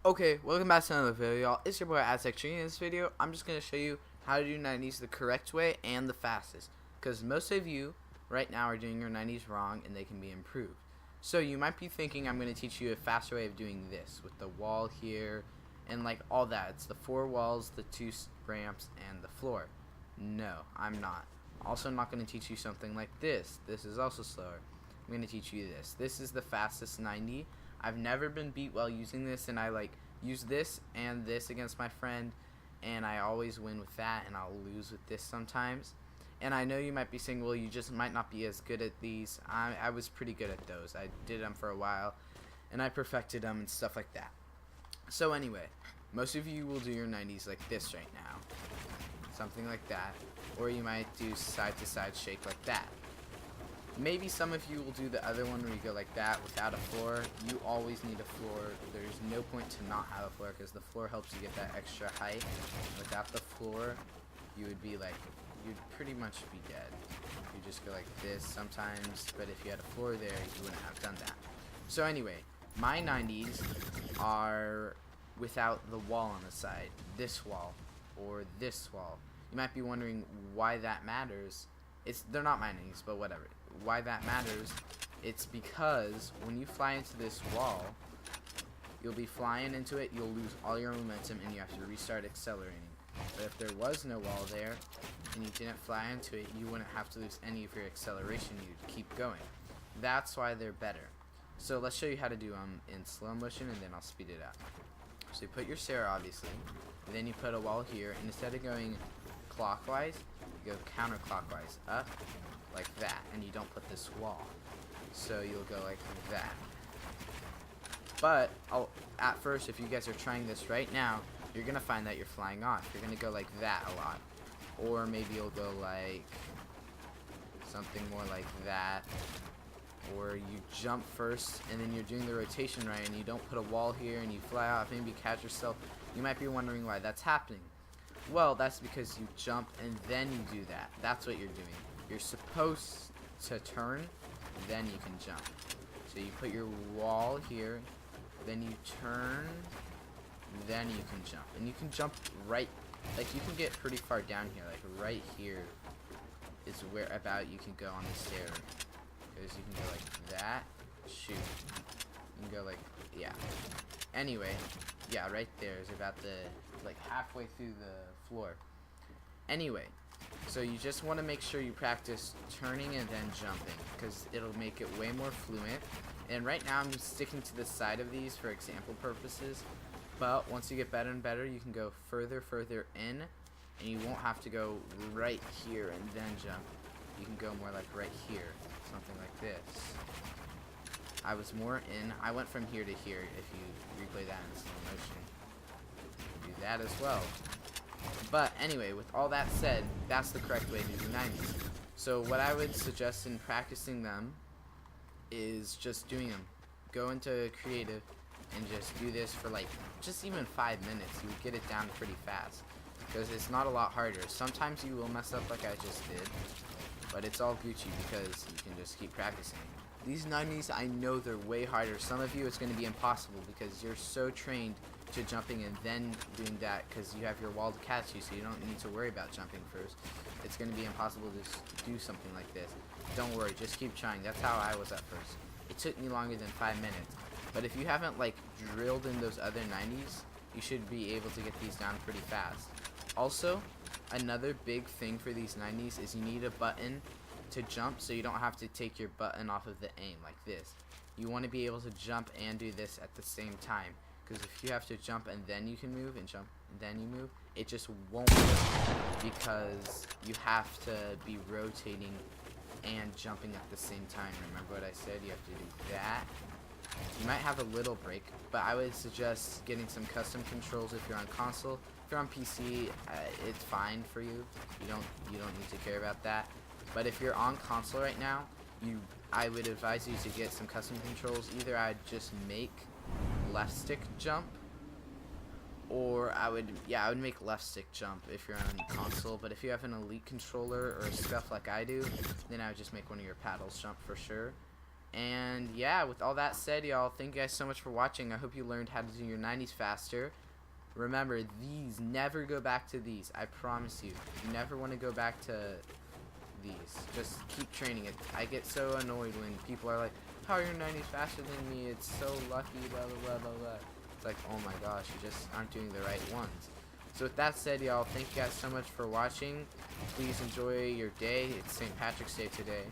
Okay, welcome back to another video, y'all. It's your boy Aztec Tree. In this video, I'm just going to show you how to do 90s the correct way and the fastest. Because most of you right now are doing your 90s wrong and they can be improved. So you might be thinking I'm going to teach you a faster way of doing this with the wall here and like all that. It's the 4 walls, the 2 ramps, and the floor. No, I'm not. Also, I'm not going to teach you something like this. This is also slower. I'm going to teach you this. This is the fastest 90. I've never been beat while using this, and I like use this and this against my friend, and I always win with that, and I'll lose with this sometimes. And I know you might be saying, well, you just might not be as good at these. I was pretty good at those. I did them for a while, and I perfected them and stuff like that. So anyway, most of you will do your 90s like this right now, something like that, or you might do side to side shake like that. Maybe some of you will do the other one where you go like that without a floor. You always need a floor. There's no point to not have a floor because the floor helps you get that extra height. Without the floor, you would be like, you'd pretty much be dead. You just go like this sometimes, but if you had a floor there, you wouldn't have done that. So anyway, my 90s are without the wall on the side. This wall or this wall. You might be wondering why that matters. They're not my 90s, but whatever. Why that matters, it's because when you fly into this wall, you'll be flying into it, you'll lose all your momentum, and you have to restart accelerating. But if there was no wall there, and you didn't fly into it, you wouldn't have to lose any of your acceleration, you'd keep going. That's why they're better. So let's show you how to do them in slow motion, and then I'll speed it up. So you put your stair, obviously, and then you put a wall here, and instead of going clockwise, you go counterclockwise, up, like that, and you don't put this wall. So you'll go like that. But at first, if you guys are trying this right now, you're gonna find that you're flying off. You're gonna go like that a lot, or maybe you'll go like something more like that, or you jump first and then you're doing the rotation right, and you don't put a wall here, and you fly off, maybe catch yourself. You might be wondering why that's happening. Well, that's because you jump and then you do that. That's what you're doing. You're supposed to turn, then you can jump. So you put your wall here, then you turn, then you can jump. And you can jump right, like you can get pretty far down here, like right here is where about you can go on the stair. Because you can go like that, shoot. You can go like, yeah. Anyway, yeah, right there is about the, like halfway through the floor. Anyway, so you just want to make sure you practice turning and then jumping, because it'll make it way more fluent. And right now I'm just sticking to the side of these for example purposes, but once you get better and better, you can go further in, and you won't have to go right here and then jump. You can go more like right here, something like this. I was more in, I went from here to here. If you replay that in slow motion, you can do that as well. But anyway, with all that said, that's the correct way to do 90s. So what I would suggest in practicing them is just doing them. Go into creative and just do this for like just even 5 minutes. You would get it down pretty fast, because it's not a lot harder. Sometimes you will mess up like I just did, but it's all Gucci because you can just keep practicing. These 90s, I know they're way harder. Some of you it's going to be impossible because you're so trained to jumping and then doing that, because you have your wall to catch you, so you don't need to worry about jumping first. It's going to be impossible to do something like this. Don't worry, just keep trying. That's how I was at first. It took me longer than 5 minutes. But if you haven't like drilled in those other 90s, you should be able to get these down pretty fast. Also, another big thing for these 90s is you need a button to jump, so you don't have to take your button off of the aim like this. You want to be able to jump and do this at the same time, because if you have to jump and then you can move and jump and then you move, it just won't work, because you have to be rotating and jumping at the same time. Remember what I said? You have to do that. You might have a little break, but I would suggest getting some custom controls if you're on console. If you're on PC, it's fine for you. You don't need to care about that. But if you're on console right now, I would advise you to get some custom controls. Either I'd just make left stick jump, or I would make left stick jump if you're on console. But if you have an elite controller or stuff like I do, then I would just make one of your paddles jump for sure. And yeah, with all that said, y'all, thank you guys so much for watching. I hope you learned how to do your 90s faster. Remember, these, never go back to these. I promise you. You never want to go back to these. Just keep training it. I get so annoyed when people are like, how are your 90s faster than me? It's so lucky, blah, blah, blah, blah, blah. It's like, oh my gosh, you just aren't doing the right ones. So with that said, y'all, thank you guys so much for watching. Please enjoy your day. It's St. Patrick's Day today.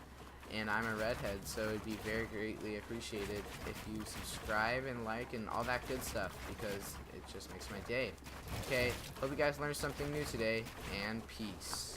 And I'm a redhead, so it'd be very greatly appreciated if you subscribe and like and all that good stuff, because it just makes my day. Okay, hope you guys learned something new today, and peace.